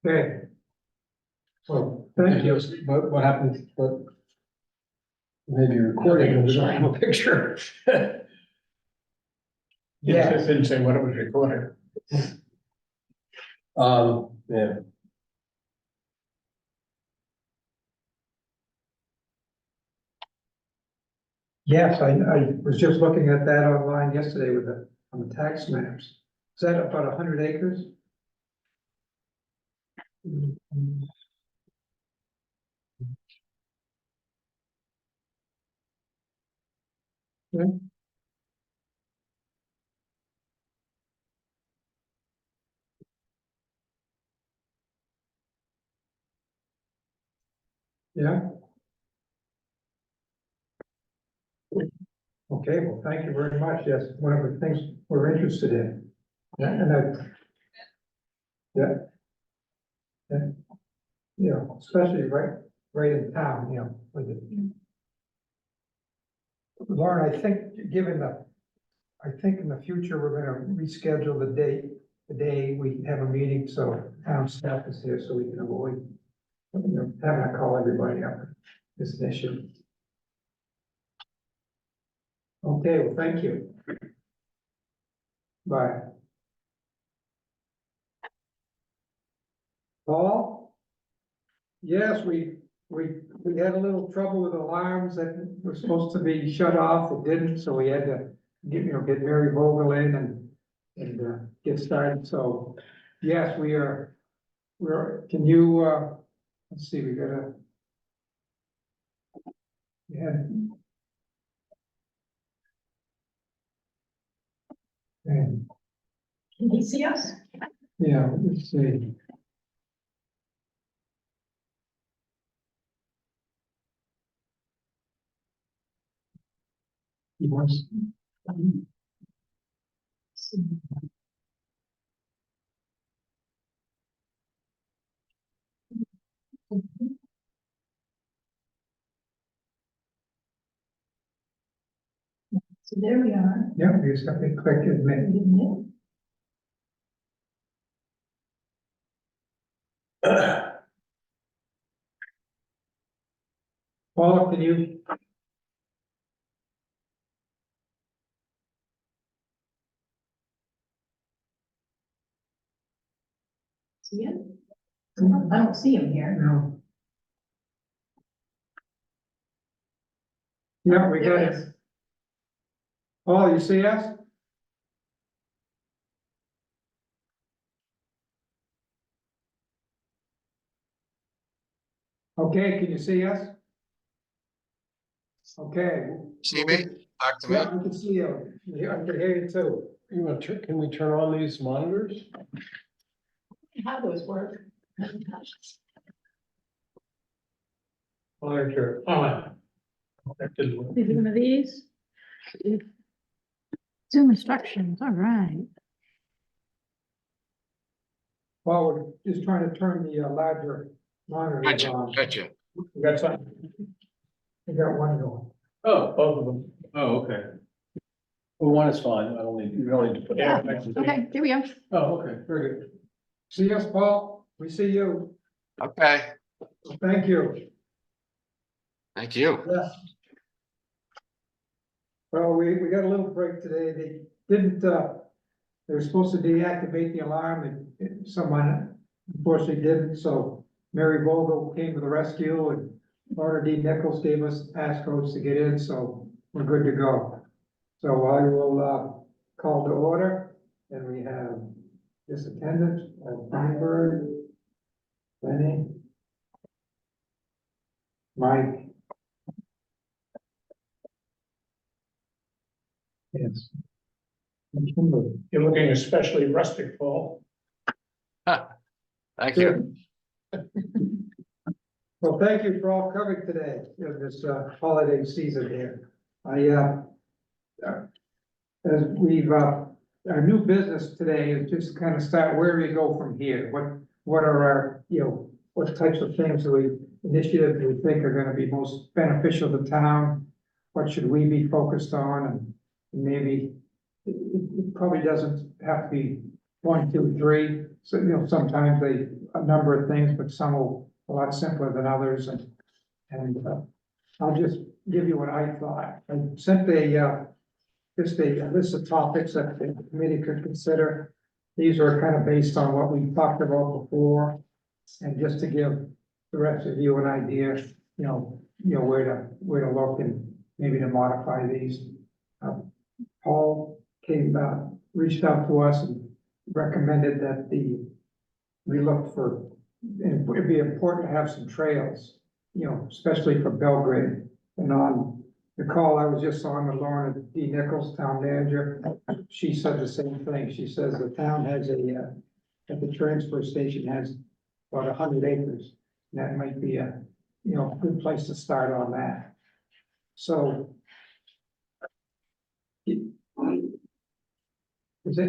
Okay. Well, thank you. What happens, but maybe recording, and we don't have a picture. Yeah. It didn't say what it was recording. Yeah. Yes, I was just looking at that online yesterday with on the tax maps. Is that about 100 acres? Yeah. Yeah. Okay, well, thank you very much. Yes, one of the things we're interested in. Yeah, and I. Yeah. Yeah. You know, especially right in town, you know, with it. Lauren, I think, I think in the future, we're gonna reschedule the day we have a meeting, so town staff is here, so we can avoid, you know, having to call everybody up. This is an issue. Okay, well, thank you. Bye. Paul? Yes, we had a little trouble with alarms that were supposed to be shut off, it didn't, so we had to get Mary Vogel in and get started, so, yes, can you, let's see, yeah. And, Can you see us? yeah, let's see. He wants. So there we are. Yeah, we just have to click admit. Paul, can you? See it? I don't see him here. No. Yeah, we got There he it. is. Paul, you see us? Okay, can you see us? Okay. See me? Talk to me. Yeah, we can see you. Yeah, I can hear you too. Can we turn on these monitors? How those work? Monitor on. That didn't work. Maybe one of these. Zoom instructions, all right. Paul, we're just trying to turn the larger monitor Gotcha, on. gotcha. We got something. We got one going. Oh, both of them. Oh, okay. Well, one is fine, I don't need, you don't need to put. Yeah. Okay, there we are. Oh, okay, very good. See us, Paul? We see you. Okay, Thank you. thank you. Yes. Well, we got a little break today. They didn't, they were supposed to deactivate the alarm and someone unfortunately didn't, so Mary Vogel came to the rescue and Laura D. Nichols gave us passcodes to get in, so we're good to go. So I will, call to order, and we have this attendant, Feinberg, Benny, Mike. Yes. And Kimberly. You're looking especially rustic, Paul. Thank you. Well, thank you for all coming today in this holiday season here. As we've, our new business today is just kind of start where we go from here. What are our, you know, what types of things initiatives do we think are gonna be most beneficial to town? What should we be focused on? And maybe it probably doesn't have to be 1, 2, 3. So, sometimes a number of things, but some are a lot simpler than others, and I'll just give you what I thought. I sent just a list of topics that the committee could consider. These are kind of based on what we talked about before, and just to give the rest of you an idea, where to look and maybe to modify these. Paul reached out to us and recommended that we look for, and it'd be important to have some trails, especially for Belgrade. And on the call I was just on with Lorna D. Nichols, town manager, she said the same thing. She says the town has at the transfer station has about 100 acres. And that might be a good place to start on that. So.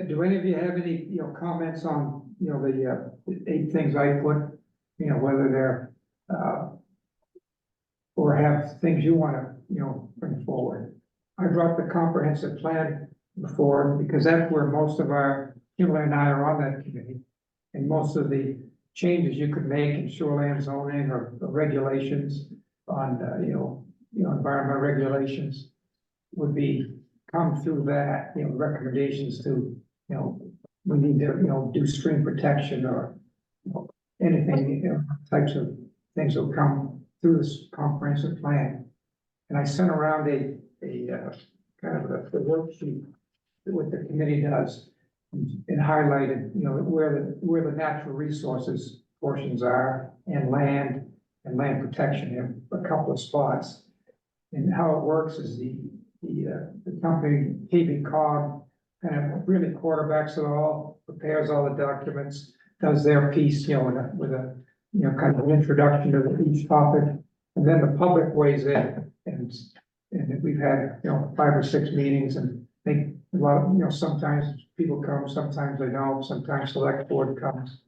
Do any of you have any, comments on, the 8 things I put, whether they're, or have things you wanna, bring forward? I brought the comprehensive plan before, because that's where most of Kimberly and I are on that committee. And most of the changes you could make in shoreline zoning or regulations on, environmental regulations would come through that, recommendations to, we need to, do stream protection or, anything, types of things will come through this comprehensive plan. And I sent around a kind of a worksheet that what the committee does and highlighted, where the natural resources portions are and land protection in a couple of spots. And how it works is the company, KB Cog, kind of really quarterbacks it all, prepares all the documents, does their piece, with a kind of an introduction to each topic, and then the public weighs in, and we've had, 5 or 6 meetings, and they, a lot of, sometimes people come, sometimes they don't, sometimes select board comes.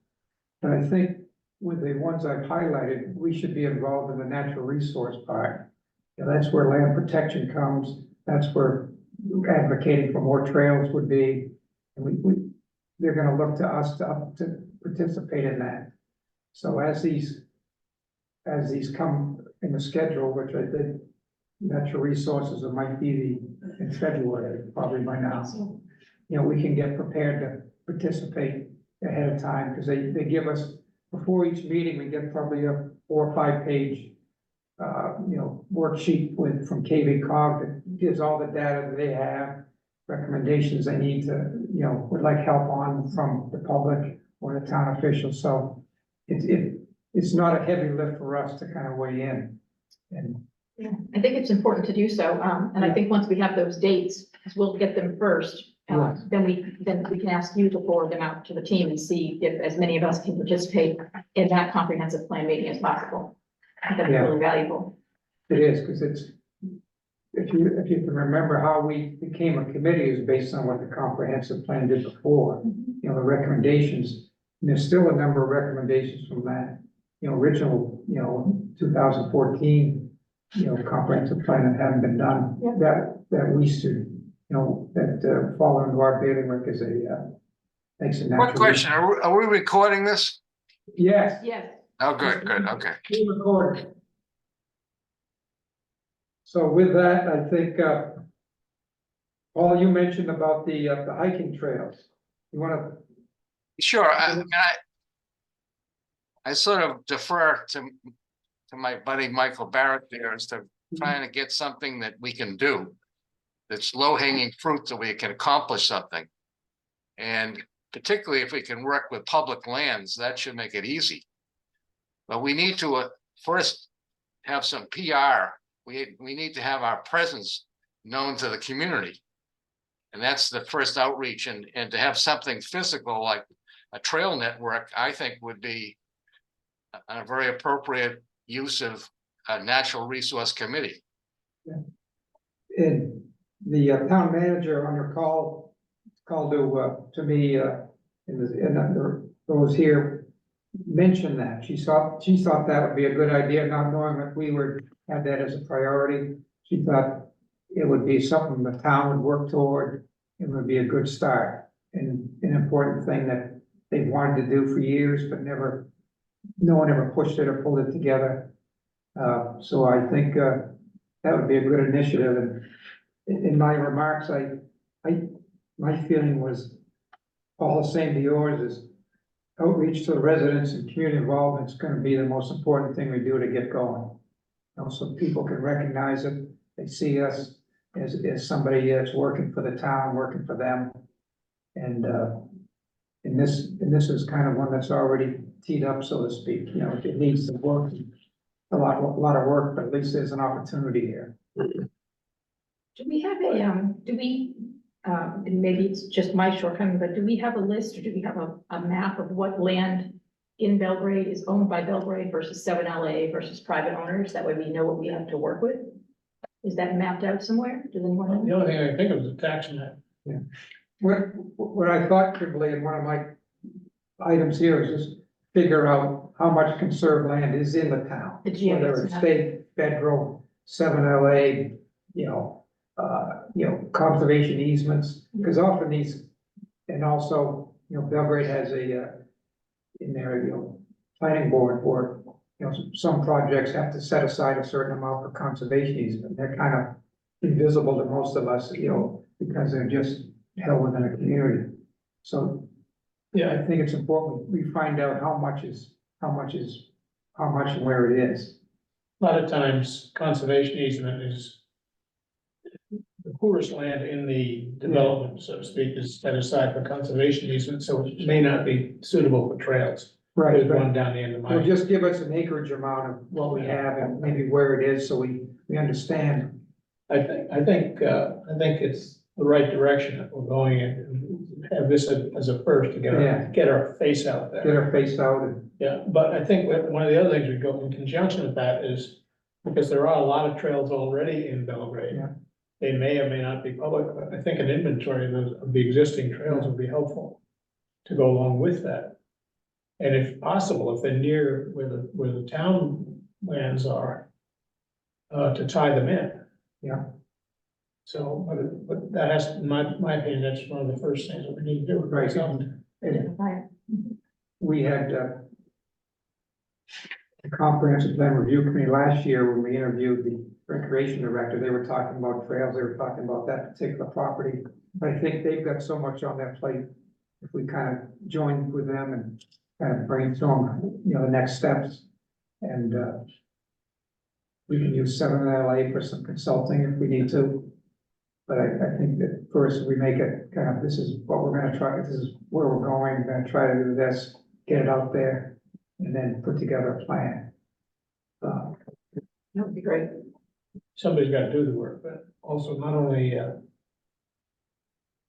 But I think with the ones I've highlighted, we should be involved in the natural resource part. That's where land protection comes, that's where advocating for more trails would be, and they're gonna look to us to participate in that. So as these come in the schedule, which I think natural resources, it might be in February, probably by now. We can get prepared to participate ahead of time, because they give us, before each meeting, we get probably a 4 or 5 page worksheet from KV Cog that gives all the data that they have, recommendations they need to, would like help on from the public or the town officials. So it's not a heavy lift for us to kind of weigh in. And Yeah, I think it's important to do so, and I think once we have those dates, 'cause we'll get them first. Yes. Then we can ask you to forward them out to the team and see if as many of us can participate in that comprehensive plan meeting as possible. I think that's Yeah. really valuable. it is, because if you can remember how we became a committee is based on what the comprehensive plan did before. The recommendations, and there's still a number of recommendations from that, original, 2014, comprehensive plan that haven't been done, Yeah. that we should, that fall into our bailiwick as makes a natural. One question, are we recording this? Yes, Yes, Oh, good, okay. we recorded. So with that, I think, Paul, you mentioned about the hiking trails. You wanna, Sure, I sort of defer to my buddy Michael Barrett there as to trying to get something that we can do. That's low hanging fruit, so we can accomplish something. And particularly if we can work with public lands, that should make it easy. But we need to first have some PR. We need to have our presence known to the community. And that's the first outreach, and to have something physical like a trail network, I think would be a very appropriate use of a natural resource committee. and the town manager on her called to me, and those here mentioned that. She thought that would be a good idea, not knowing that we had that as a priority. She thought it would be something the town would work toward. It would be a good start. an important thing that they've wanted to do for years, but no one ever pushed it or pulled it together. So I think, that would be a good initiative, and in my remarks, my feeling was all the same to yours, is outreach to the residents and community involvement is gonna be the most important thing we do to get going. You know, so people can recognize it, they see us as somebody that's working for the town, working for them. And this is kind of one that's already teed up, so to speak, you know, it needs to work, a lot of work, but at least there's an opportunity here. Do we have and maybe it's just my shortcoming, but do we have a list or do we have a map of what land in Belgrade is owned by Belgrade versus 7LA versus private owners? That way we know what we have to work with. Is that mapped out somewhere? Does anyone know? The only thing I can think of is the tax map. What I thought, Kimberly, in one of my items here is just figure out how much conserved land is in the town. The GIS Whether it's map. state, federal, 7LA, conservation easements, because often these, and also, Belgrade has in their, planning board for, some projects have to set aside a certain amount for conservation easement. They're kind of invisible to most of us, because they're just held within a community. So, yeah, I think it's important we find out how much and where it is. A lot of times conservation easement is the poorest land in the development, so to speak, is set aside for conservation easement, so it may not be suitable for trails. There's Right, one down the end of Well, my, just give us an acreage amount of what we have and maybe where it is, so we understand. I think it's the right direction that we're going in. Have this as a first to Yeah. get our face out there. Get our face out and, Yeah, but I think one of the other things we go in conjunction with that is, because there are a lot of trails already in Belgrade. Yeah. They may or may not be public, but I think an inventory of the existing trails would be helpful to go along with that. And if possible, if they're near where the town lands are, to tie them in. Yeah. So, but that has, in my opinion, that's one of the first things that we need to do. Right. So, Identify it. we had, the comprehensive plan review committee last year, when we interviewed the recreation director, they were talking about trails, they were talking about that particular property. But I think they've got so much on their plate, if we kind of join with them and kind of brainstorm, the next steps. And, we can use 7LA for some consulting if we need to. But I think that first we make it kind of, this is what we're gonna try, this is where we're going, we're gonna try to do this, get it out there, and then put together a plan. That would be great. somebody's got to do the work, but also not only,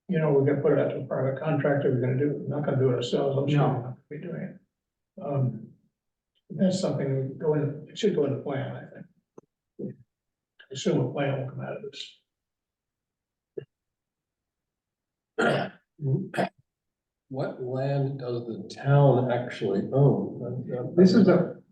we're gonna put it out to a private contractor, we're not gonna do it ourselves, I'm sure we're not gonna be doing it. That's something it should go in the plan, I think. I assume a plan will come out of this. What land does the town actually own? This is about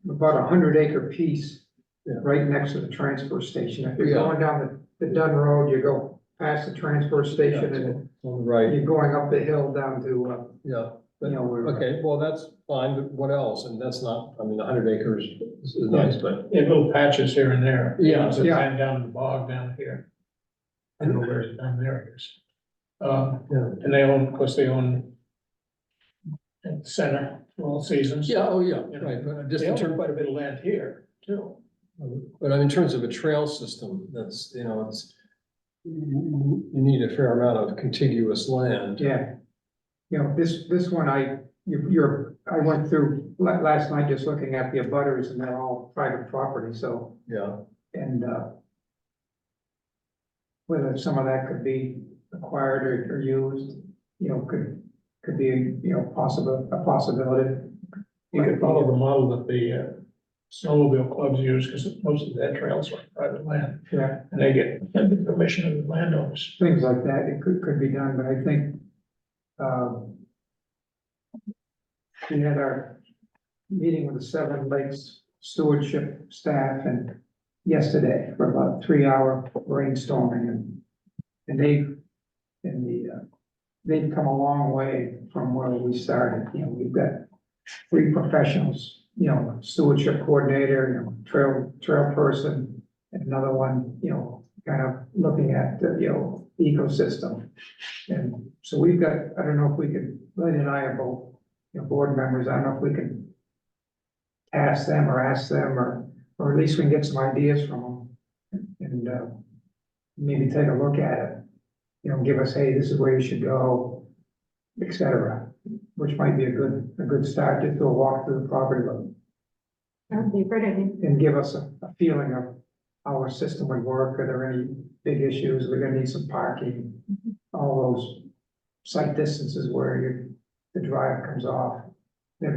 100-acre piece. Yeah. Right next to the transfer station. If you're Yeah. going down the Dunn Road, you go past the transfer station and On the right, you're going up the hill down to, yeah, but, where. okay, well, that's fine, but what else? And that's not, 100 acres is nice, but, In little patches here and there. Yeah. So Yeah. down the bog down here. I don't know where it's down there is. yeah. And they own, of course, they own in the center, all seasons. Yeah, oh, yeah, right, but just They in own terms, quite a bit of land here, too. but in terms of a trail system, that's, it's, you need a fair amount of contiguous land. Yeah. This one, I went through last night just looking at the abutters and they're all private property, so, Yeah, and, whether some of that could be acquired or used, could be, a possibility. You could follow the model that the snowmobile clubs use, because most of their trails are private land, Yeah, and they get the permission of the landowners. things like that, it could be done, but I think, we had our meeting with the Seven Lakes Stewardship staff and yesterday for about 3-hour brainstorming and they, in the they've come a long way from where we started, you know, we've got 3 professionals, you know, stewardship coordinator, you know, trail person, and another one, you know, kind of looking at, you know, ecosystem. And so we've got, I don't know if we can, Lynn and I are both, you know, board members, I don't know if we can ask them, or at least we can get some ideas from them. And, maybe take a look at it, you know, give us, hey, this is where you should go, et cetera, which might be a good start, just do a walk through the property level That would be a great idea. and give us a feeling of how our system would work. Are there any big issues? We're gonna need some parking, all those site distances where the drive comes off. We've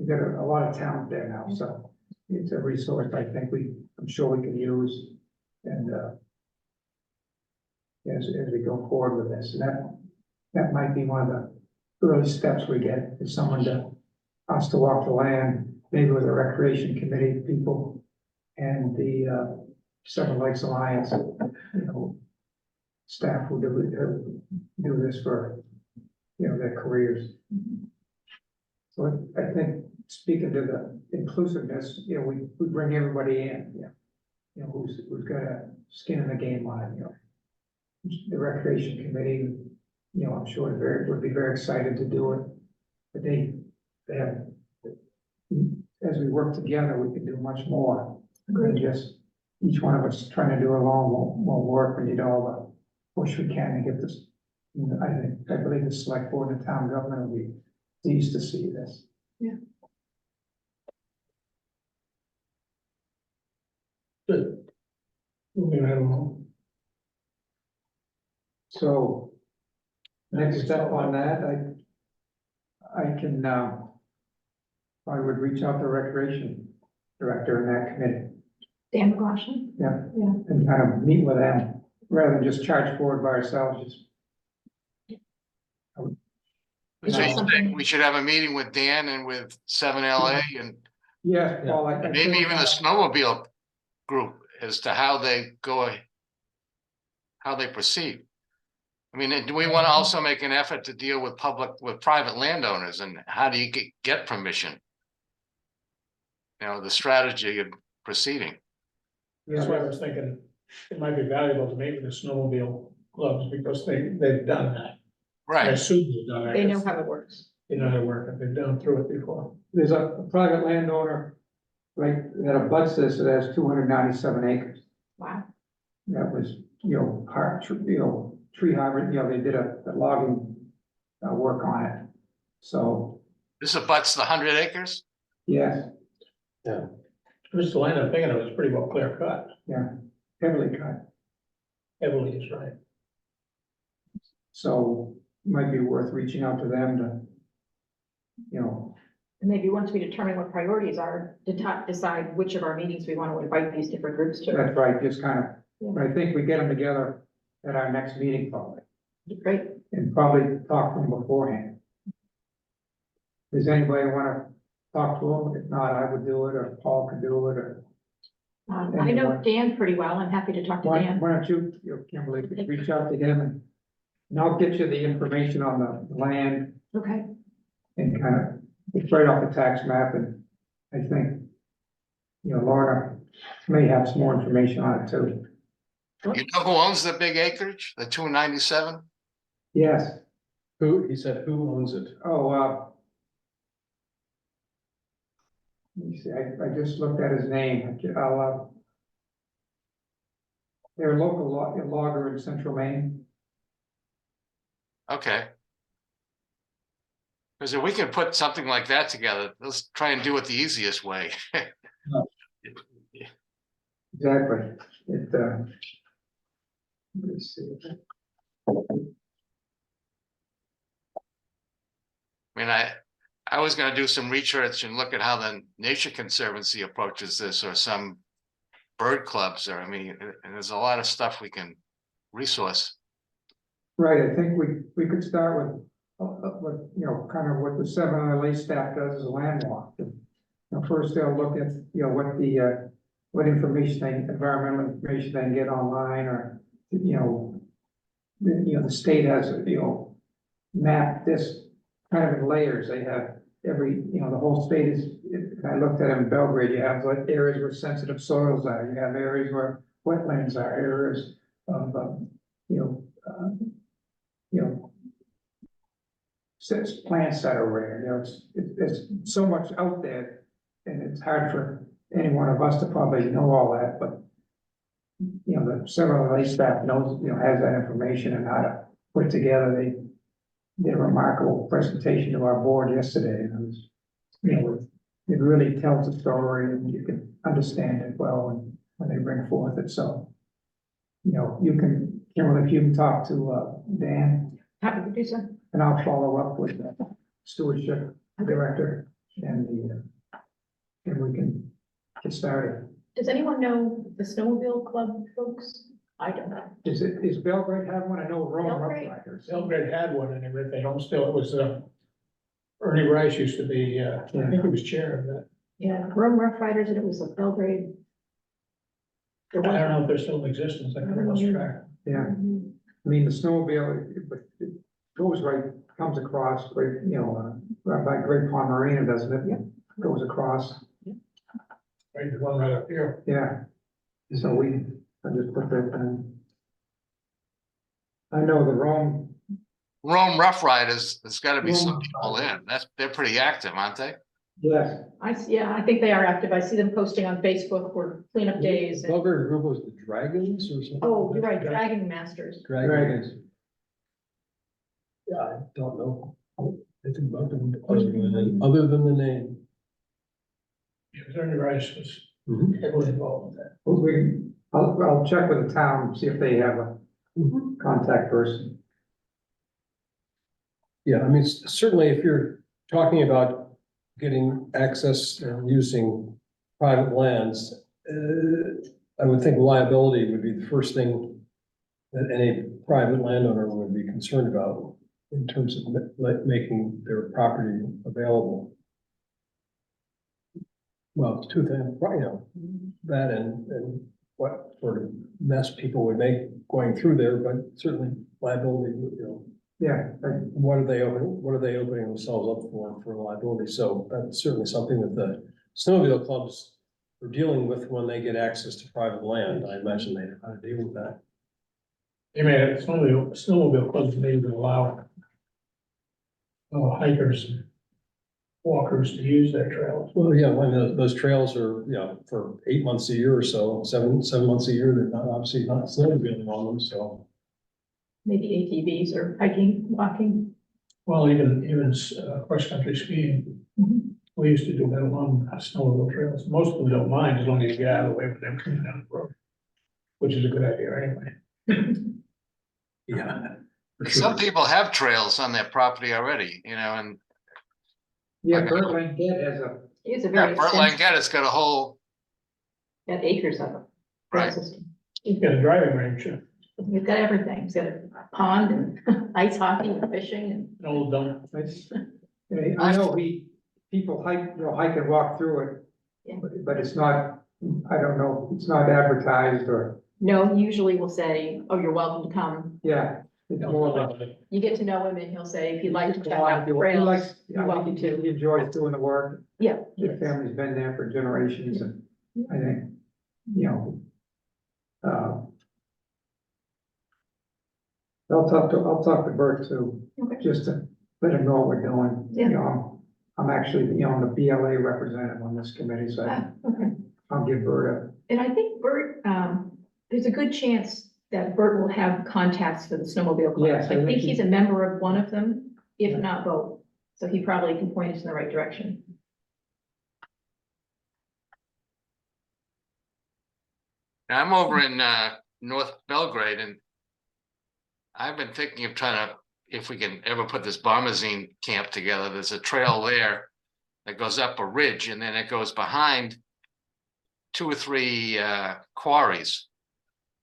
got a lot of talent there now, so it's a resource I think I'm sure we can use. And, as we go forward with this, and that might be one of the early steps we get, is us to walk the land, maybe with the recreation committee people and the Seven Lakes Alliance, you know, staff who do this for, you know, their careers. So I think, speaking to the inclusiveness, you know, we bring everybody in, you know, who's got a skin in the game on it, you know. The recreation committee, you know, I'm sure would be very excited to do it, but they have, as we work together, we can do much more than just each one of us trying to do alone won't work. We need all the push we can to get this. You know, I believe the select board and the town government will be pleased to see this. Good. Moving right along. So, next step on that, I can, I would reach out to recreation director in that committee, Dan McLaughlin? and kind of meet with them, rather than just charge forward by ourselves, just. Is So that you something- think we should have a meeting with Dan and with 7LA and Yes, Paul, I maybe think, even the snowmobile group as to how they how they proceed. I mean, do we want to also make an effort to deal with private landowners, and how do you get permission? You know, the strategy of proceeding. That's why I was thinking it might be valuable to meet with the snowmobile clubs because they've done that. I Right, assume they've done that. They know how it works. They know how to work it. They've done through it before. there's a private landowner, right, that abuts this, that has 297 acres. Wow. That was, you know, tree hybrid, you know, they did a logging, work on it. So, this abuts the 100 acres? yes, Just the land I'm thinking of is pretty well clear cut. heavily cut, Heavily is right. so might be worth reaching out to them to, you know, And maybe once we determine what priorities are, to decide which of our meetings we want to invite these different groups to. that's right, just kind of, Yeah. but I think we get them together at our next meeting probably, Great. and probably talk to them beforehand. Does anybody want to talk to them? If not, I would do it, or Paul could do it, or I know Dan pretty well. I'm happy to talk to why Dan. don't you, Kimberly, reach out to him, and I'll get you the information on the land Okay. and kind of, it's right off the tax map, and I think, you know, Lorna may have some more information on it too. You know who owns the big acreage, the 297? Yes, He said, who owns it? Let me see, I just looked at his name, they're a local logger in central Maine. Okay. Because if we can put something like that together, let's try and do it the easiest way. Exactly, let's see. I mean, I was gonna do some research and look at how the Nature Conservancy approaches this, or some bird clubs, or, I mean, and there's a lot of stuff we can resource. Right, I think we could start with, you know, kind of what the 7LA staff does as a land walk. You know, first they'll look at, you know, what environmental information they can get online, or, you know, the state has, you know, map this kind of in layers. They have every, the whole state is, I looked at it in Belgrade, you have like areas where sensitive soils are, you have areas where wetlands are, areas of, you know, you know, plants that are rare, there's so much out there, and it's hard for any one of us to probably know all that, but the several of the staff knows, has that information and how to put it together. They did a remarkable presentation to our board yesterday, and it was, it really tells the story and you can understand it well when they bring forth it, so. You can, Kimberly, if you can talk to, Dan, Happy to do so. and I'll follow up with the stewardship director and and we can get started. Does anyone know the snowmobile club folks? I don't know. Is Belgrade have one? I know Rome Rough Belgrade? Riders. Belgrade had one and everything, I'm still, it was, Ernie Rice used to be, I think he was chair of that. Yeah, Rome Rough Riders, and it was a Belgrade. I don't know if they're still in existence, I can lost track. Yeah, I mean, the snowmobile, it goes right, comes across, right, right by Great Pond Marina, doesn't it? Yeah. Goes across, Right, the one right up here. yeah. So I just put that down. I know the Rome, Rome Rough Riders, there's gotta be some Rome people in, they're pretty active, aren't they? yes, Yeah, I think they are active. I see them posting on Facebook for cleanup days. and- Belgrade group was the Dragons or something? Oh, you're right, Dragon Masters. Dragons. Yeah, I don't know anything about them other than the name. Yeah, Ernie Rice was Mhm. heavily involved with that. I'll check with the town, see if they have a Mhm. contact person. Yeah, I mean, certainly if you're talking about getting access and using private lands, I would think liability would be the first thing that any private landowner would be concerned about in terms of making their property available. Well, it's two things, that and what sort of mess people would make going through there, but certainly liability, Yeah, what are they opening themselves up for liability? So that's certainly something that the snowmobile clubs are dealing with when they get access to private land. I imagine they know how to deal with that. They made it, snowmobile clubs may even allow hikers and walkers to use their trails. Well, yeah, when those trails are, for 8 months a year or so, seven months a year, they're not obviously not snowmobiling on them, so. Maybe ATVs or hiking, walking. Well, even cross-country skiing, Mhm. we used to do that along snowmobile trails. Most of them don't mind as long as you get out of the way when they're coming down the road, which is a good idea anyway. Yeah. for Some sure. people have trails on their property already, and yeah, Burt Langet has a, It's a yeah, very Burt extensive, Langet, it's got a whole, got acres of it. Right. System. You've got a driving range, an He's got everything. He's got a pond and ice hockey and fishing and. old dump. I know people hike and walk through it. Yeah. But it's not, I don't know, it's not advertised or, No, usually we'll say, oh, you're welcome to come. yeah. It's more like. You get to know him and he'll say, if you'd like to check He out the trails, likes, you're welcome to. he enjoys doing the work. Yeah. His family's been there for generations and I think, I'll talk to Bert too, Okay. just to let him know what we're doing. Yeah. I'm actually, I'm the BLA representative on this committee, so Ah, okay. I'll give Bert And I think Bert, there's a good chance that Bert will have contacts for the snowmobile clubs. Yes, I I think think he's a member of one of them, if Yeah. not both. So he probably can point us in the right direction. I'm over in North Belgrade, and I've been thinking of trying to, if we can ever put this Bombazine camp together, there's a trail there that goes up a ridge and then it goes behind 2 or 3 quarries.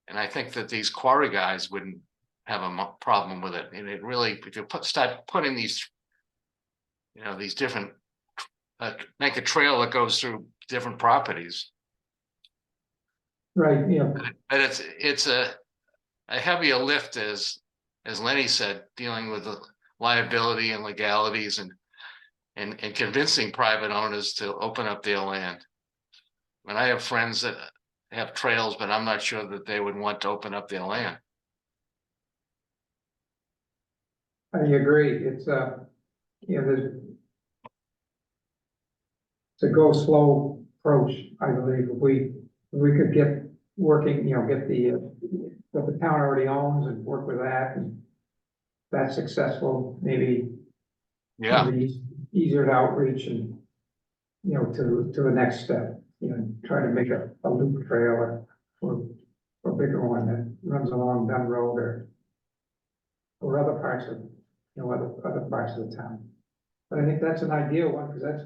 And I think that these quarry guys wouldn't have a problem with it. And it really, if you start putting these, these different, make a trail that goes through different properties. right, But it's a heavier lift, as Lenny said, dealing with the liability and legalities and convincing private owners to open up their land. And I have friends that have trails, but I'm not sure that they would want to open up their land. I agree, it's you know, it's a go slow approach, I believe, if we could get working, you know, get what the town already owns and work with that, and if that's successful, maybe Yeah, it'll be easier to outreach and, you know, to the next step, you know, try to make a loop trail or a bigger one that runs along Dunn Road or other parts of, you know, other parts of the town. But I think that's an ideal one, because that's,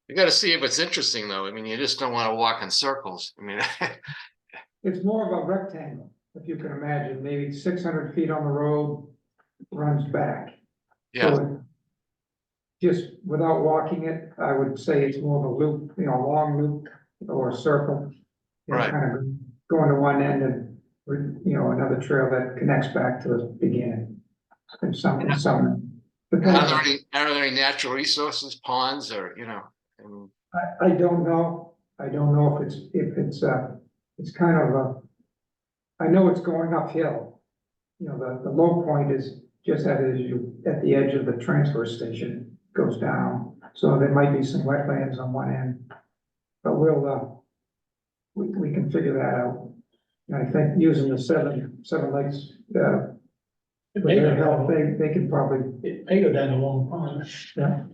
you gotta see if it's interesting though. I mean, you just don't wanna walk in circles. I mean, it's more of a rectangle, if you can imagine, maybe 600 feet on the road, runs back. yeah, So it- just without walking it, I would say it's more of a loop, you know, a long loop or a circle. You know, Right. kind of going to one end and, you know, another trail that connects back to the beginning. And some. are there any natural resources, ponds or, you know? and- I don't know. I don't know if it's kind of I know it's going uphill. You know, the low point is just at the edge of the transfer station, goes down. So there might be some wetlands on one end. But we can figure that out. And I think using the Seven Lakes, It with may their go help, down, they can probably, it may go down a long pond, yeah.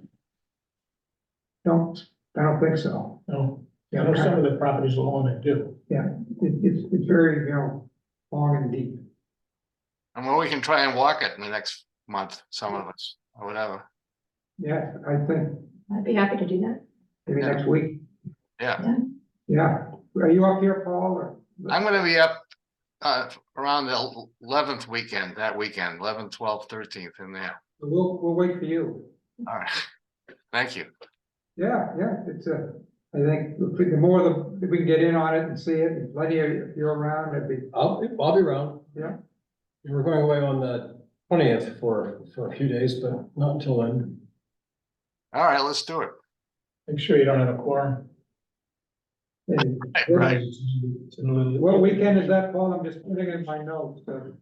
No, I don't think so. no, I Yeah, know some of the properties along it do. it's very, you know, long and deep. And well, we can try and walk it in the next month, some of us, or whatever. Yeah, I think I'd be happy to do that. maybe Yeah. next week. Yeah, Yeah. Are you up here, Paul, or? I'm gonna be up around the 11th weekend, that weekend, 11th, 12th, 13th in there. We'll wait for you. All right. Thank you. Yeah, it's I think the more that we can get in on it and see it, and Lenny, if you're around, it'd be, I'll be around. Yeah. We're going away on the 20th for a few days, but not until then. All right, let's do it. Make sure you don't have a quorum. Right. It's a little- What weekend is that, Paul? I'm just putting it in my notes. The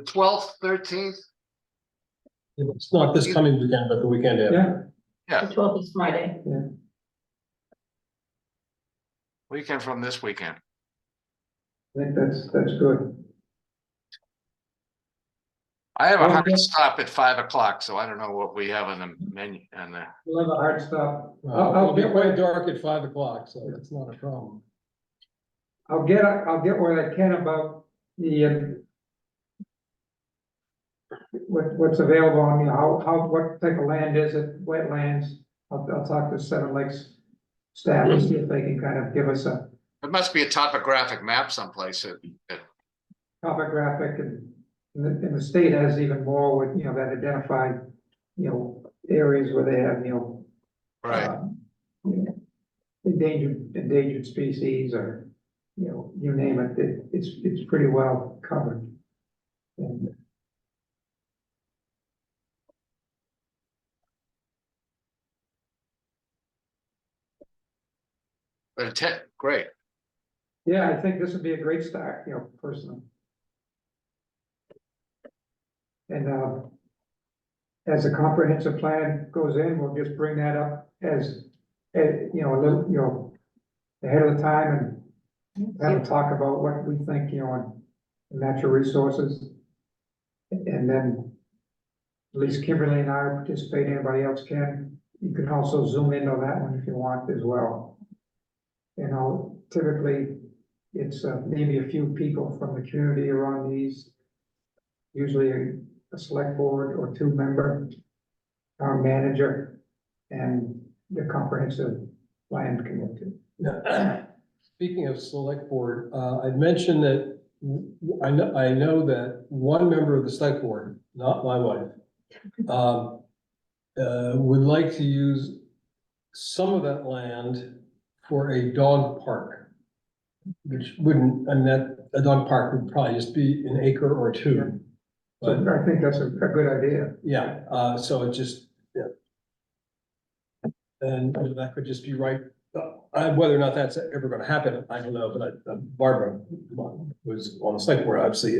12th, 13th, It's not this coming weekend, but the weekend after. Yeah, The 12th is Friday. weekend from this weekend. I think that's good. I have a hard Okay. stop at 5 o'clock, so I don't know what we have on the menu and the, We'll have a hard stop. It'll be quite dark at 5 o'clock, so it's not a problem. I'll get what I can about the what's available on, you know, what type of land is it, wetlands. I'll talk to Seven Lakes staff and see if they can kind of give us a it must be a topographic map someplace. topographic and the state has even more with, you know, that identify, you know, areas where they have, you know. Right, you know, endangered species or, you know, you name it, it's pretty well covered. And but great. yeah, I think this would be a great start, you know, personally. And, as the comprehensive plan goes in, we'll just bring that up as, you know, a little, you know, ahead of the time and have a talk about what we think, you know, on natural resources. And then at least Kimberly and I will participate, anybody else can. You can also zoom in on that one if you want as well. You know, typically, it's maybe a few people from the community are on these. Usually a select board or 2-member, our manager, and the comprehensive land committee. Speaking of select board, I'd mentioned that I know that one member of the select board, not my wife, would like to use some of that land for a dog park. Which wouldn't, and that, a dog park would probably just be an acre or 2. So I think that's a good idea. Yeah, so it just, yeah. And that could just be right, whether or not that's ever gonna happen, I don't know, but Barbara was on the select board, obviously,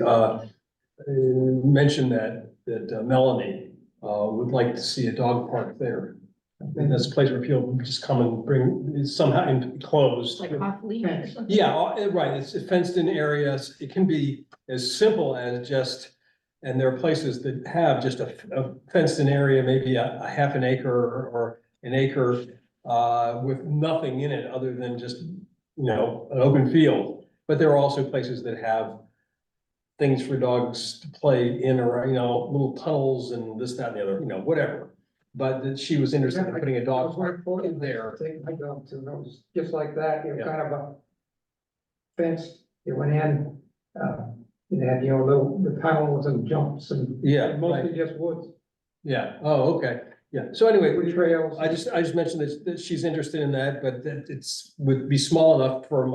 mentioned that Melanie, would like to see a dog park there. And that's a place where people can just come and bring, it's somehow enclosed. Like off leash or something. Yeah, right, it's fenced in areas, it can be as simple as just, and there are places that have just a fenced in area, maybe a half an acre or an acre, with nothing in it other than just, an open field. But there are also places that have things for dogs to play in or, little tunnels and this, that, and the other, whatever. But that she was interested in putting a dog park in there. Take my dog to, it was just like that, Yeah. kind of a fence, you went in, you had, the tunnels and jumps and Yeah, mostly just woods, yeah, oh, okay, yeah, so anyway, wood trails. I just mentioned that she's interested in that, but that would be small enough for,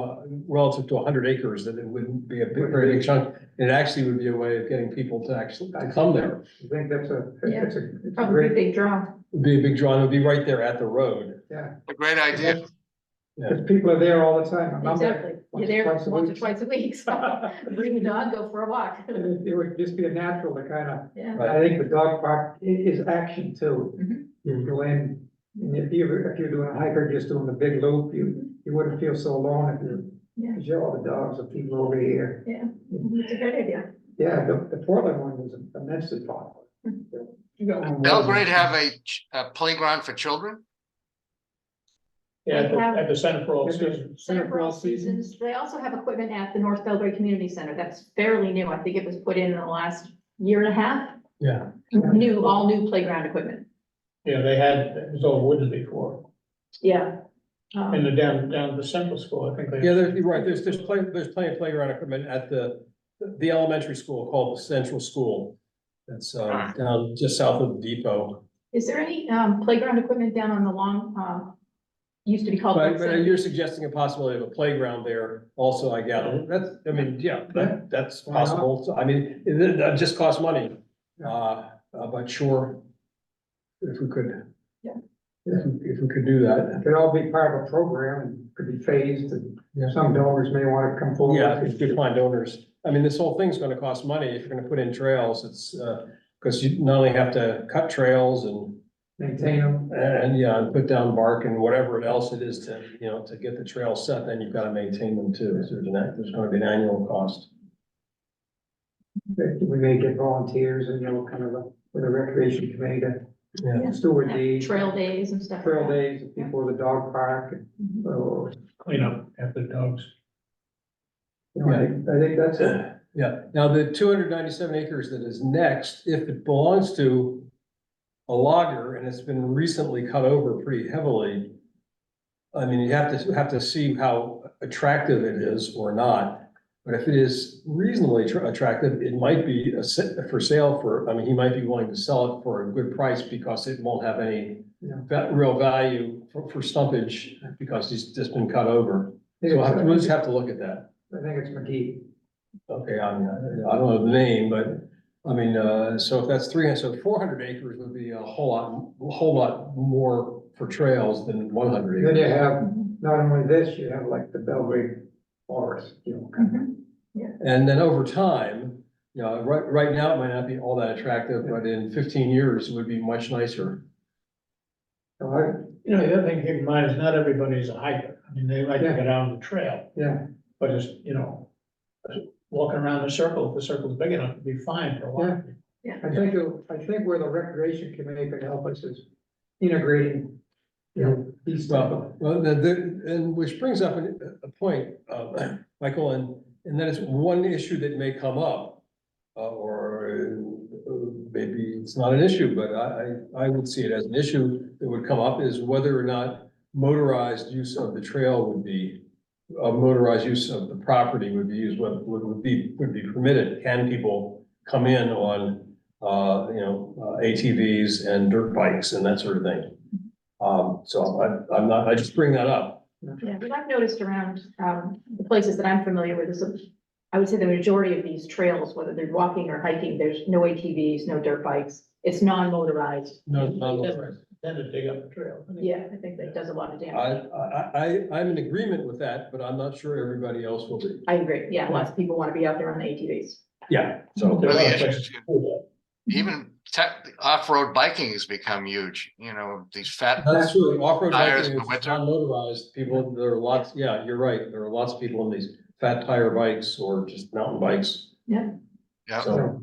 relative to 100 acres, that it wouldn't be a big, very big chunk. It actually would be a way of getting people to actually to come there. I think that's Yeah. it's a Probably a great, big draw. It'd be a big draw, and it'd be right there at the road. yeah. A great idea. Because people are there all the time. I'm there Exactly. once You're or there twice a once or week. twice a week, so bring the dog, go for a walk. And it would just be a natural to kind of, Yeah. I think the dog park is action too. Mhm. You go in, and if you're doing a hiker, just doing the big loop, you wouldn't feel so alone if Yeah. you show all the dogs and people over here. It's a great idea. Yeah, the Portland one was immensely popular. You got one. Belgrade have a playground for children? Yeah, They have- at the Center for All Yes, sir. Seasons. Center for All Seasons, they also have equipment at the North Belgrade Community Center, that's fairly new, I think it was put in the last year and a half. Yeah. All new playground equipment, Yeah, it was all wooden before. yeah. And down at the Central School, I think they. Yeah, you're right, there's plenty of playground equipment at the elementary school called the Central School. That's, down just south of the depot. Is there any playground equipment down on the long, used to be called? But you're suggesting a possibility of a playground there also, I gather. That's Why not? possible. So, I mean, that just costs money. But sure, if we could. Yeah. If we could do that. It could all be part of a program and could be phased, and Yeah. some donors may want to come forward. Yeah, if you could find owners. I mean, this whole thing's gonna cost money. If you're gonna put in trails, it's, because you not only have to cut trails and Maintain them. and put down bark and whatever else it is to, to get the trail set, then you've gotta maintain them too. So there's gonna be an annual cost. We may get volunteers and, kind of with a recreation committee to Yeah. steward the Trail days and stuff. like trail that. days, the people at the dog park, Mhm. or, Clean up after the dogs. I think that's it. Yeah, now the 297 acres that is next, if it belongs to a logger and it's been recently cut over pretty heavily, I mean, you have to see how attractive it is or not. But if it is reasonably attractive, it might be for sale for, I mean, he might be willing to sell it for a good price because it won't have any real value for stumpage because he's just been cut over. So we'll just have to look at that. I think it's McGee. Okay, I mean, I don't know the name, but I mean, so if that's 300, so 400 acres would be a whole lot more for trails than 100 Then acres. you have, not only this, you have like the Belgrade Forest, kind of. Mhm. And then over time, right now it might not be all that attractive, but in 15 years, it would be much nicer. So The other thing to keep in mind is not everybody's a hiker. I mean, they like to Yeah. go down the trail, yeah, but it's, walking around the circle, if the circle's big enough, it'd be fine for a while. I think where the recreation committee could help us is integrating, these. Well, and which brings up a point, Michael, and that is one issue that may come up. Or maybe it's not an issue, but I would see it as an issue that would come up is whether or not motorized use of the trail would be, motorized use of the property would be used, would be permitted. Can people come in on, ATVs and dirt bikes and that sort of thing? So I just bring that up. Yeah, but I've noticed around, the places that I'm familiar with, is I would say the majority of these trails, whether they're walking or hiking, there's no ATVs, no dirt bikes. It's non-motorized. No, Tend to dig up the trail. Yeah, I think that does a lot of I, damage. I'm in agreement with that, but I'm not sure everybody else will be. I agree. Yeah, lots of people want to be out there on the ATVs. Yeah, so. There are a lot of Really places to do that. Even off-road biking has become huge, you know, these fat, That's true, off-road Tires biking in the is winter. non-motorized, people, there are lots, yeah, you're right, there are lots of people on these fat tire bikes or just mountain bikes. Yeah. yeah, So,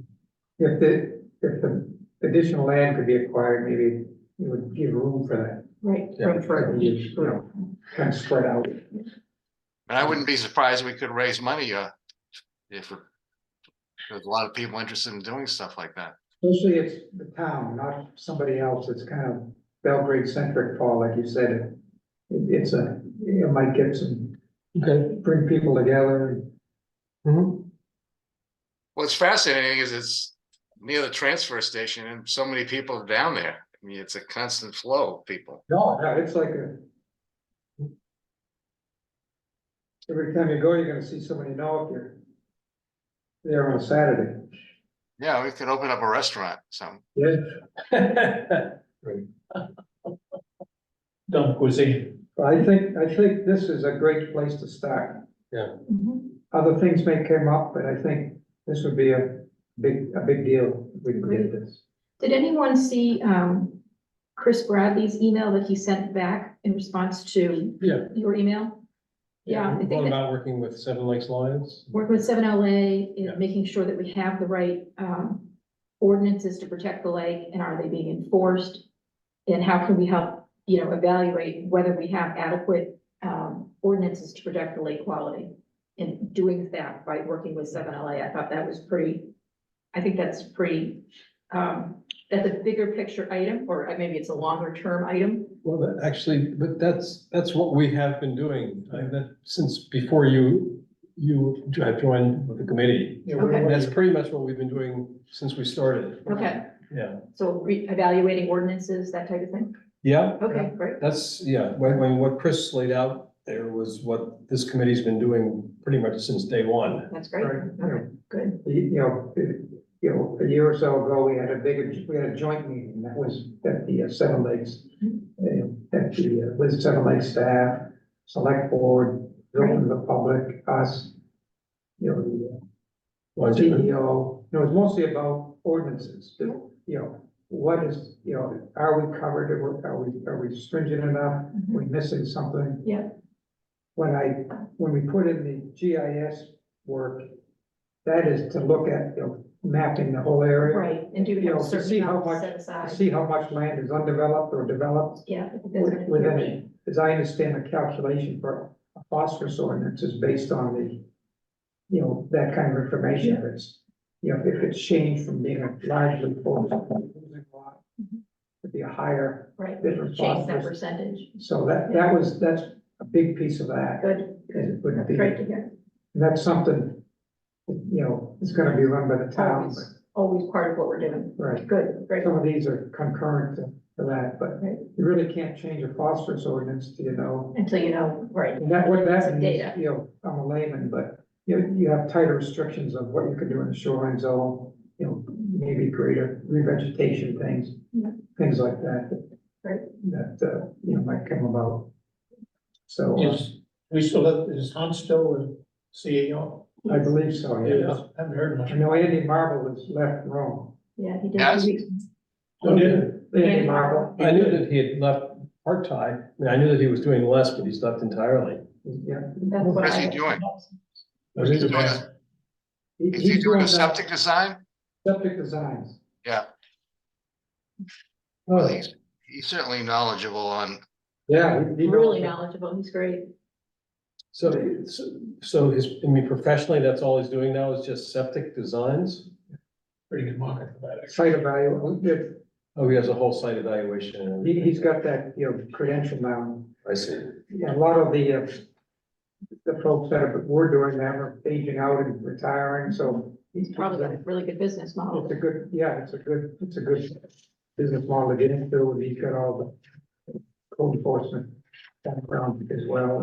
If the additional land could be acquired, maybe it would give room for that. Right. Yeah. For each You group. know, kind of spread out. and I wouldn't be surprised we could raise money, if there's a lot of people interested in doing stuff like that. Especially it's the town, not somebody else. It's kind of Belgrade centric, Paul, like you said. It might get some, okay. bring people together. Mhm. What's fascinating is it's near the transfer station and so many people are down there. I mean, it's a constant flow of people. No, it's like every time you go, you're gonna see somebody know if you're there on a Saturday. Yeah, we could open up a restaurant, so. Yeah. Dumb cuisine. I think this is a great place to start. Mhm. Other things may come up, but I think this would be a big deal if we can get this. Did anyone see, Chris Bradley's email that he sent back in response to Yeah. your email? Yeah, I think What that about working with Seven Lakes Lions? working with 7LA Yeah. is making sure that we have the right, ordinances to protect the lake, and are they being enforced? And how can we help, evaluate whether we have adequate, ordinances to protect the lake quality? And doing that by working with 7LA, I thought that was I think that's pretty, that's a bigger picture item, or maybe it's a longer term item. Well, but that's what we have been doing, since before you have joined with the committee. Yeah, Okay. we're- That's pretty much what we've been doing since we started. Okay, Yeah, so evaluating ordinances, that type of thing. yeah, Okay, great. that's, yeah, when what Chris laid out there was what this committee's been doing pretty much since day one. That's great. Right, yeah. Okay, good. A year or so ago, we had a joint meeting that was at the Seven Lakes. With Seven Lakes staff, select board, open to the public, us. The CEO, it was mostly about ordinances, what is, are we covered, are we stringent enough, are we missing something? Yeah. When we put in the GIS work, that is to look at, mapping the whole area. Right, and do we have a To certain see how amount much, set to aside? see how much land is undeveloped or developed Yeah. I think that's gonna be within key. it. As I understand, the calculation for a phosphorus ordinance is based on that kind of information. If it's, if it's changed from being a largely forest losing lot to be a higher, Right, different change that phosphorus. percentage. So that's a big piece of that. Good, It would that's be, great to hear. and that's something, it's gonna be run by the town, Always part of what we're doing. but, right. Good, great. Some of these are concurrent to that, but Right. you really can't change a phosphorus ordinance till you know. Until you know, right, And what that Some means, data. I'm a layman, but you have tighter restrictions of what you can do in the shoreline zone. Maybe greater revegetation things, Yeah. things like that. Right. That, might come about. So, Is Hans still the CEO? I believe so, yeah. Haven't heard much. I know Andy Marble has left Rome. yeah, he did. Yes. Who did? Andy Marble, I knew that he had left part-time, I knew that he was doing less, but he's left entirely. yeah. That's what What's I- he doing? Was he? He's doing Is he doing the septic design? Septic designs. Yeah, well, Oh, he's certainly knowledgeable on, Yeah. he Really knows- knowledgeable, he's great. so professionally, that's all he's doing now is just septic designs? Pretty good market for that, actually. Site evaluation, Oh, he has a whole site evaluation. and everything. he's got that, credential now. I see. Yeah, a lot of the folks that we're doing them are aging out and retiring, so. He's probably got a really good business model. It's a good, yeah, it's a good business model to get into, and he's got all the code enforcement background as well,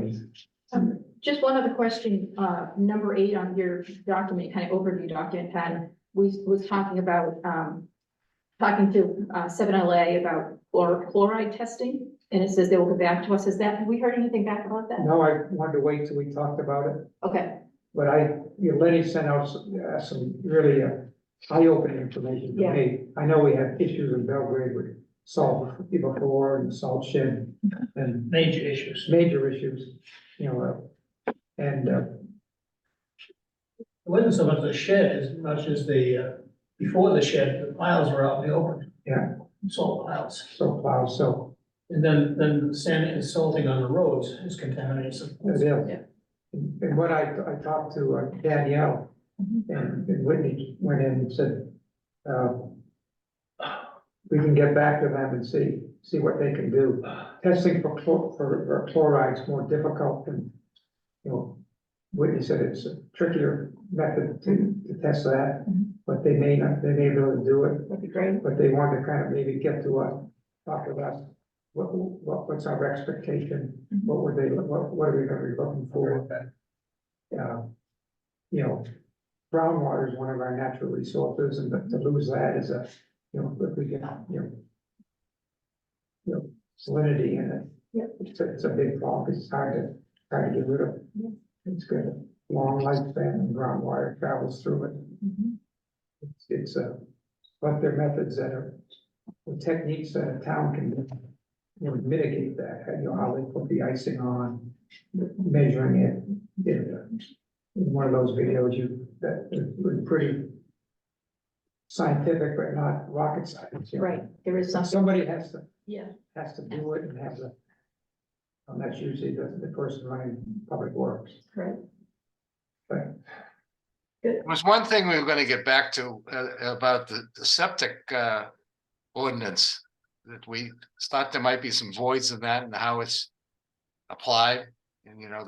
and Just one other question, number 8 on your document, kind of overview document, Pat, we was talking about, talking to 7LA about chloride testing, and it says they will get back to us. Is that, have we heard anything back about that? No, I wanted to wait till we talked about it, Okay, but Lenny sent out some really eye-opening information to Yeah. me. I know we had issues in Belgrade with salt before and salt shed and Major issues. major issues, you know, and, It wasn't so much the shed as much as the, before the shed, the piles were out in the open. Yeah. Salt piles. so plow, so, And then sand and salting on the roads is contaminated. yeah. And what I talked to Danielle, and Whitney went in and said, we can get back to them and see what they can do. Testing for chloride is more difficult than, you know, Whitney said it's a trickier method to test that, but they may not, they may be able to do it, that'd be great. but they want to kind of maybe get to us, talk with us. What's our expectation? What are we gonna be looking for? You know, groundwater is one of our natural resources, and to lose that is a, you know, if we get, you know, salinity in it. Yeah. It's a big problem, it's hard to get rid of. Yeah. It's got a long lifespan and groundwater travels through it. Mhm. It's but there are methods that are, the techniques that a town can, you know, mitigate that, you know, how they put the icing on, measuring it. In one of those videos, that was pretty scientific, but not rocket science. you know. Right, there is something, Somebody has to yeah, do it and have the, and that's usually the person running public works, right. but. There was one thing we were gonna get back to, about the septic, ordinance. That we thought there might be some voids in that and how it's applied, and you know,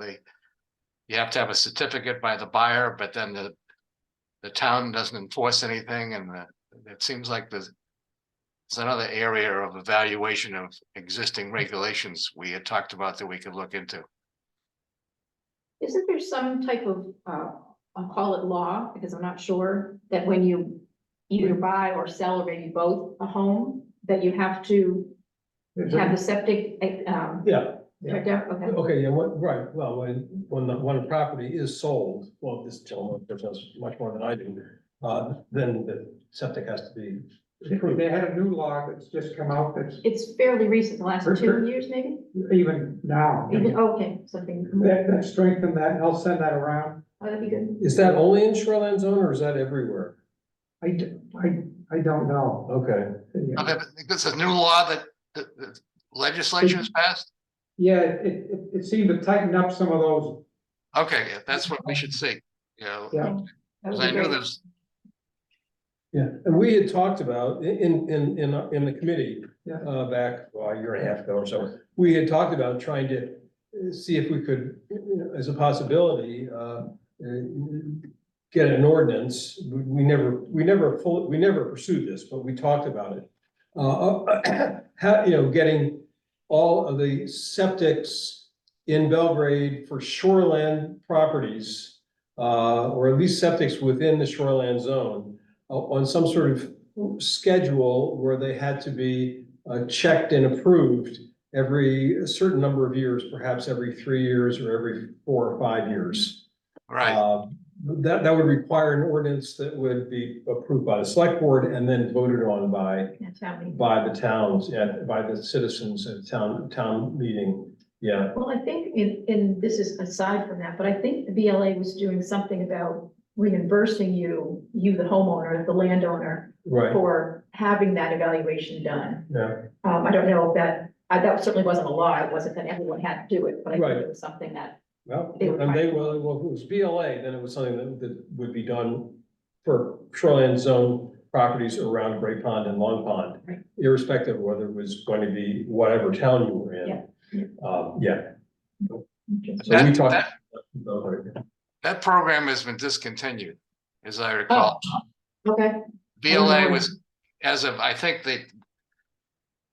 you have to have a certificate by the buyer, but then the town doesn't enforce anything, and it seems like there's another area of evaluation of existing regulations we had talked about that we could look into. Isn't there some type of, I'll call it law, because I'm not sure, that when you either buy or sell, or maybe both, a home, that you have to have the septic, Yeah, checked out? Okay, okay, yeah, right, well, when a property is sold, well, this gentleman knows much more than I do, then the septic has to be approved. They had a new law that's just come out that's it's fairly recent, the last 2 years, maybe? even now. Even, okay, something, more. That strengthened that, and I'll send that around. Oh, that'd be good. Is that only in shoreline zone or is that everywhere? I don't know. Okay, Okay, but this is a new law that the legislature has passed? Yeah, it seemed to tighten up some of those, Okay, yeah, that's what we should see, you know, yeah. That would because be I knew great. there's, yeah, and we had talked about in the committee. Yeah. Back, well, a year and a half ago or so, we had talked about trying to see if we could, you know, as a possibility, get an ordinance. We never pursued this, but we talked about it. How, you know, getting all of the septics in Belgrade for shoreland properties, or at least septics within the shoreland zone, on some sort of schedule where they had to be checked and approved every certain number of years, perhaps every 3 years or every 4 or 5 years. right, That would require an ordinance that would be approved by the select board and then voted on by That's how we. the towns, yeah, by the citizens at town meeting, yeah. Well, I think this is aside from that, but I think the BLA was doing something about reimbursing you, the homeowner, the landowner, Right, for having that evaluation done. yeah, I don't know if that certainly wasn't a law, it wasn't that everyone had to do it, but I think Right. it was something that, well, They were and trying- well, if it was BLA, then it was something that would be done for shoreline zone properties around Great Pond and Long Pond, Right. irrespective of whether it was going to be whatever town you were in. Yeah, Yeah, so we That- talked. that program has been discontinued, as I recall. okay, BLA was, as of, I think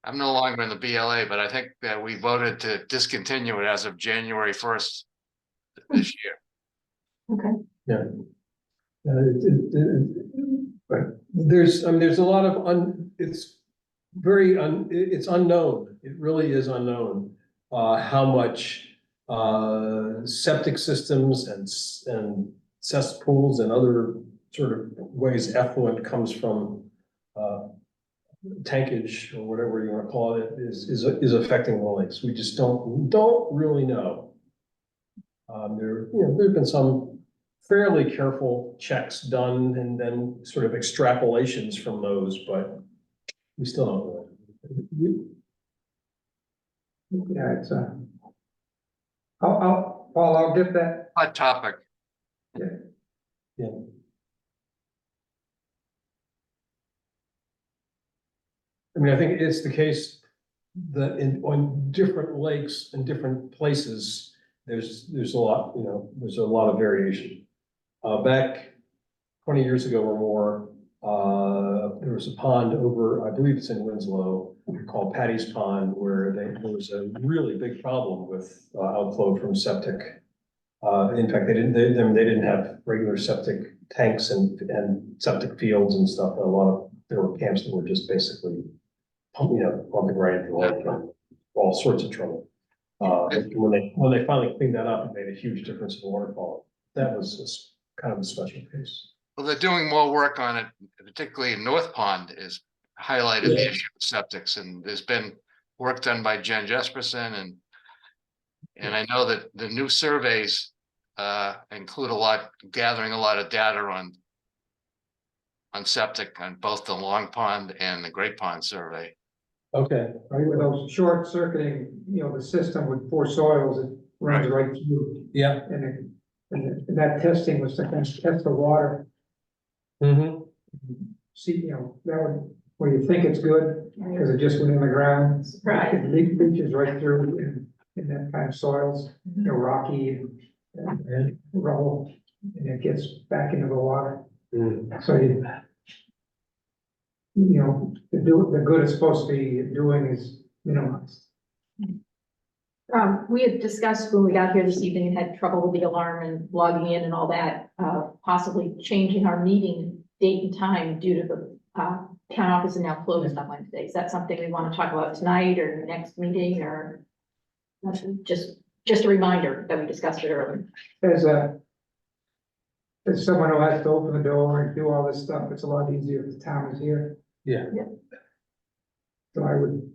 I'm no longer in the BLA, but I think that we voted to discontinue it as of January 1st this year. Yeah. Right. There's a lot of it's it's unknown. It really is unknown, how much, septic systems and cesspools and other sort of ways effluent comes from, tankage or whatever you want to call it, is affecting the lakes. We just don't really know. There've been some fairly careful checks done and then sort of extrapolations from those, but we still don't know. Yeah, it's Paul, I'll get that. Hot topic. I mean, I think it's the case that on different lakes and different places, there's a lot, there's a lot of variation. Back 20 years ago or more, there was a pond over, I believe it's in Winslow, called Patty's Pond, where there was a really big problem with outflow from septic. In fact, they didn't have regular septic tanks and septic fields and stuff. There were camps that were just basically pumping right into the lake, and all sorts of trouble. When they finally cleaned that up, it made a huge difference in water quality. That was kind of a special case. Well, they're doing more work on it, particularly in North Pond is highlighted the issue of septics, and there's been work done by Jen Jesperson, and I know that the new surveys include gathering a lot of data on septic on both the Long Pond and the Great Pond survey. Okay. Right, with those short circuiting, the system with 4 soils, it runs right through. Yeah. And that testing was to kind of test the water, Mm-hmm. see, that would, where you think it's good, because it just went in the ground. Right. It leaches right through in that kind of soils, rocky and rubble, and it gets back into the water. So the good it's supposed to be doing is minimized. We had discussed when we got here this evening and had trouble with the alarm and logging in and all that, possibly changing our meeting date and time due to the, town office is now closed on Wednesday. Is that something we want to talk about tonight or next meeting, or just a reminder that we discussed it earlier? As someone who has to open the door and do all this stuff, it's a lot easier if the town is here. Yeah. So I would,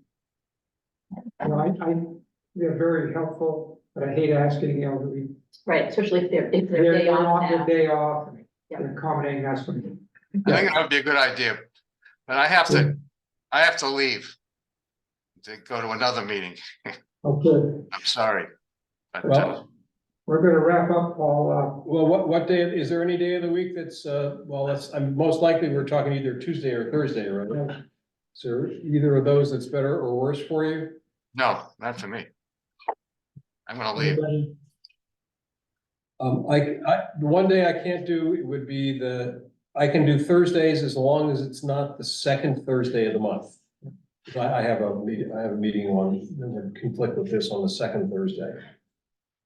they're very helpful, but I hate asking the elderly. Right, especially if they're They're day off on their now. day off, and Yeah. they're accommodating us when. I think that would be a good idea, but I have to leave to go to another meeting. Okay, I'm sorry. But, Well, we're gonna wrap up, Paul. well, what day, is there any day of the week that's, I'm most likely we're talking either Tuesday or Thursday, right? Is there either of those that's better or worse for you? no, not for me. I'm gonna leave. Anybody? The one day I can't do would be I can do Thursdays as long as it's not the second Thursday of the month. I have a meeting on, that would conflict with this on the second Thursday.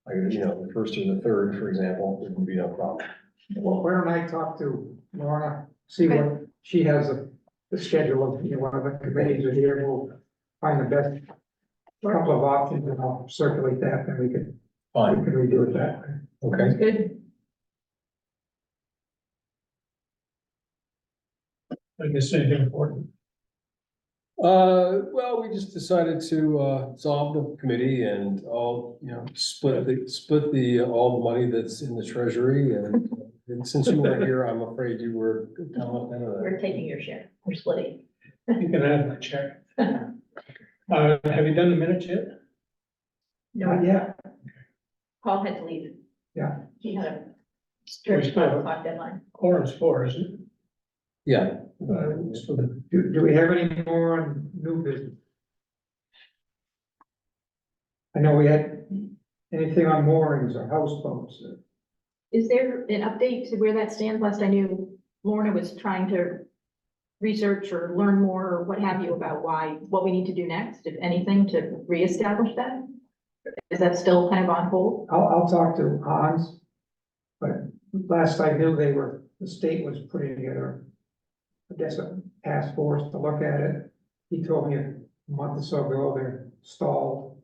Like, the first or the third, for example, it would be no problem. Well, why don't I talk to Lorna, see what she has the schedule of, one of the committees are here, we'll find the best couple of options, and I'll circulate that, and we can Fine, redo it that way. okay. Good. I guess anything important. Well, we just decided to dissolve the committee and split all the money that's in the treasury, and since you weren't here, I'm afraid you were. We're taking your share. We're splitting. You can have my check. Have you done the minutes yet? Not No, yet, Paul had to leave. Yeah. He had a strict We still have- 5 o'clock deadline. Quorum's 4, isn't it? Yeah, So the- do we have any more on new business? I know we had anything on moorings or houseboats, Is there an update to where that stands? Last I knew, Lorna was trying to research or learn more or what have you about what we need to do next, if anything, to reestablish that. Is that still kind of on hold? I'll talk to Hans. But last I knew, the state was putting together, I guess, a task force to look at it. He told me a month or so ago they're stalled.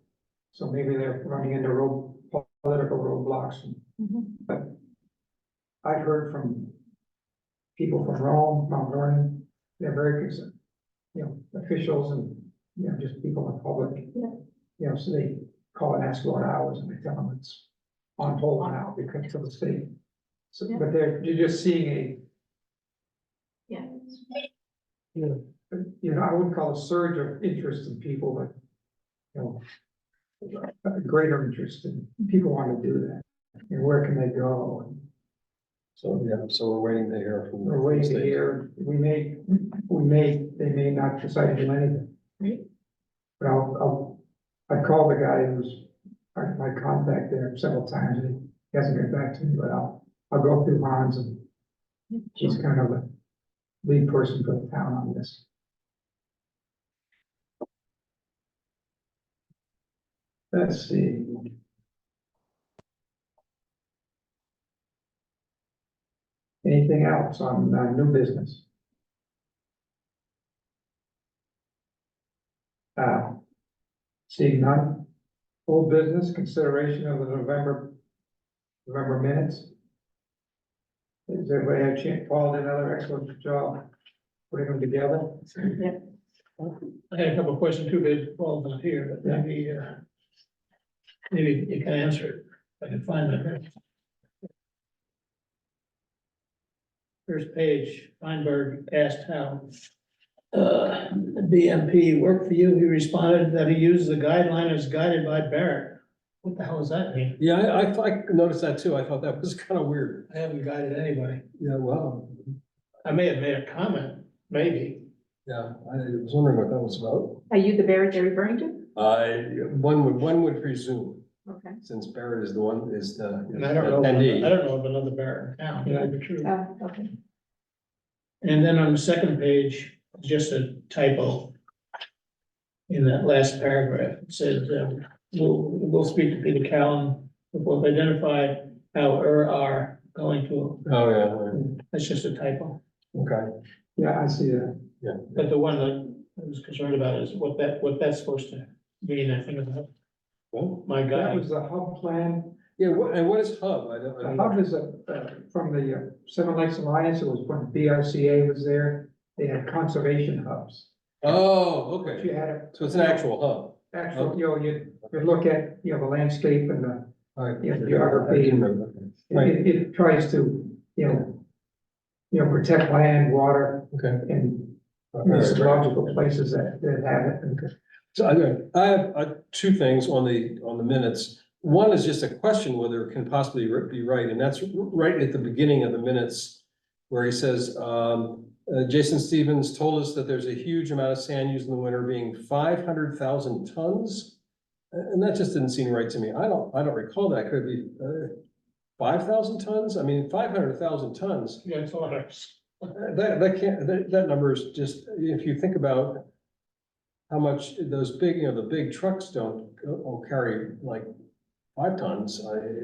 So maybe they're running into political roadblocks. But I heard from people from Rome, Mount Vernon, they're very concerned. Officials and, just people in the public. Yeah. So they call and ask about hours and they tell them it's on hold now because of the state. So, Yeah. but you're just seeing Yeah. I wouldn't call it a surge of interest in people, but, a greater interest in people want to do that. And where can they go? And So, yeah, so we're waiting to hear from. we're waiting to the state. hear, they may not decide to do anything. Right. But I called the guy who's my contact there several times, and he hasn't got back to me, but I'll go through Hans, and he's kind of the lead person for the town on this. Let's see. Anything else on new business? Seeing none. Old business, consideration of the November minutes. Has everybody had a chance? Paul did another excellent job putting them together. I had a couple of questions too, but Paul's not here, but maybe you can answer it. If I can find that. First page, Feinberg asked how BMP worked for you. He responded that he used the guideline as guided by Barrett. What the hell does that mean? Yeah, I noticed that too. I thought that was kind of weird. I haven't guided anybody. Yeah, well, I may have made a comment, maybe. yeah, I was wondering what that was about. Are you the Barrett they're referring to? One would presume, Okay. since Barrett is the one, is the And I don't know, attendee. I don't know of another Barrett in town, to tell you the truth. Okay. And then on the second page, just a typo. In that last paragraph, it says, we'll speak to Peter Callen, we'll identify how are going to, Oh, yeah, that's just a typo. okay, Yeah, I see that. But the one that I was concerned about is what that's supposed to mean, I think about well, my That guy. was the hub plan. yeah, and what is hub? I The don't hub know. is from the Seven Lakes Alliance. It was when BRCA was there. They had conservation hubs. Oh, You okay, had a. so it's an actual Actual, you look at, the landscape and the, hub. All right. Yeah, geography. I do remember. Right. it tries to, protect land, water, Okay. and All right. some logical places that have it. So I have two things on the minutes. One is just a question whether it can possibly be right, and that's right at the beginning of the minutes where he says, Jason Stevens told us that there's a huge amount of sand used in the winter, being 500,000 tons. And that just didn't seem right to me. I don't recall that. Could it be 5,000 tons? I mean, 500,000 tons. Yeah, it's a lot of. That number is just, if you think about how much those big, the big trucks don't carry like 5 tons.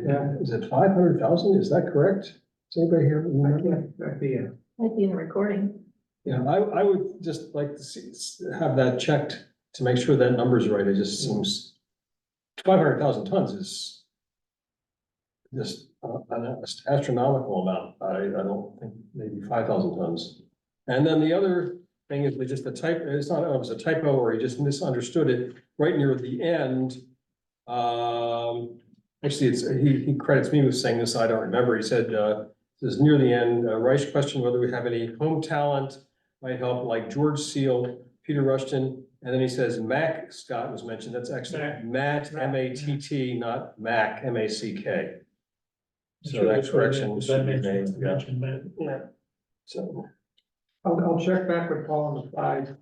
Yeah. Is it 500,000? Is that correct? Does anybody here remember? That'd be a. Might be in the recording. Yeah, I would just like to have that checked to make sure that number's right. It just seems 500,000 tons is just an astronomical amount. I don't think maybe 5,000 tons. And then the other thing is just a typo. It's not, it was a typo or he just misunderstood it right near the end. Actually, he credits me with saying this. I don't remember. He said, this is near the end. Reich questioned whether we have any home talent might help, like George Seal, Peter Rushton, and then he says Mac Scott was mentioned. That's actually Matt, M-A-T-T, not Mac, M-A-C-K. So that correction should be made. Yeah. So I'll check back with Paul on the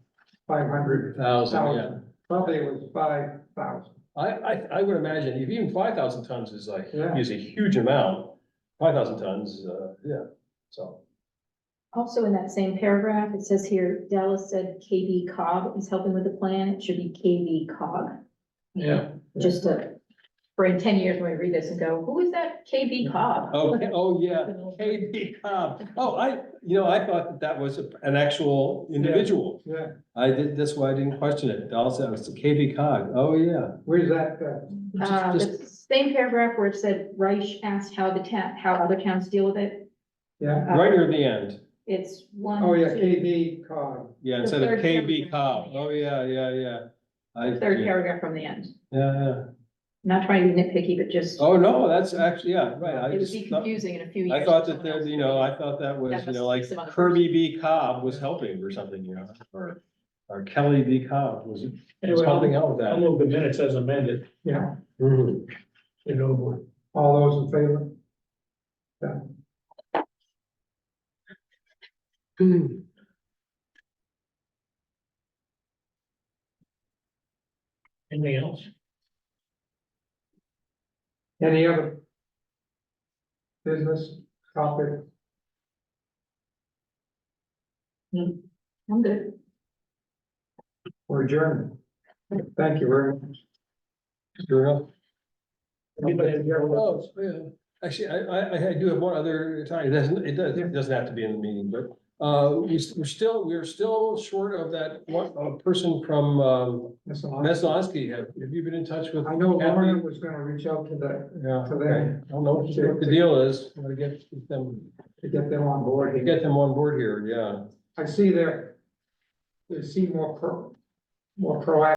500,000. 1,000, yeah. Probably it was 5,000. I would imagine if even 5,000 tons is like, Yeah. is a huge amount. 5,000 tons, yeah, so. Also in that same paragraph, it says here, Dallas said KB Cog is helping with the plan. It should be KB Cog, Yeah, just to for in 10 years, when we read this and go, who is that KB Cobb? Oh, yeah, KB Cobb. Oh, I thought that was an actual individual. Yeah, That's why I didn't question it. Also, it was KB Cobb. Oh, yeah. where's that, Just- The same paragraph where it said Reich asked how how other towns deal with it. yeah, Right near the end. It's one. oh, yeah, two, KB cog. Yeah, The instead of third KB paragraph. Cobb. Oh, yeah. Third paragraph from the end. Yeah. Not trying to be nitpicky, but just, Oh, no, that's actually, yeah, right. I it would just be thought- confusing in a few years. I thought if that someone there, else you did know, it. I thought that was, That you know, must be like some other Kirby B. Cobb was helping or something, you know, or Kelly B. Cobb was Anyway, helping out with I'll that. move the minutes as amended, Yeah, Mhm. you know, all those in favor? anything else? Any other business topic? I'm good. We're adjourned. Thank you very much. Sure enough. Anybody have your- Oh, yeah. Actually, I do have one other time. It doesn't have to be in the meeting, but we're still short of that one person from That's all. Meslowski. Have you been in touch with? I know Kathy? Lorna was gonna reach out to Yeah, to okay. them. I don't know what the deal is. Gotta get them, to get them on board. get them on board here, yeah. I see they seem more proactive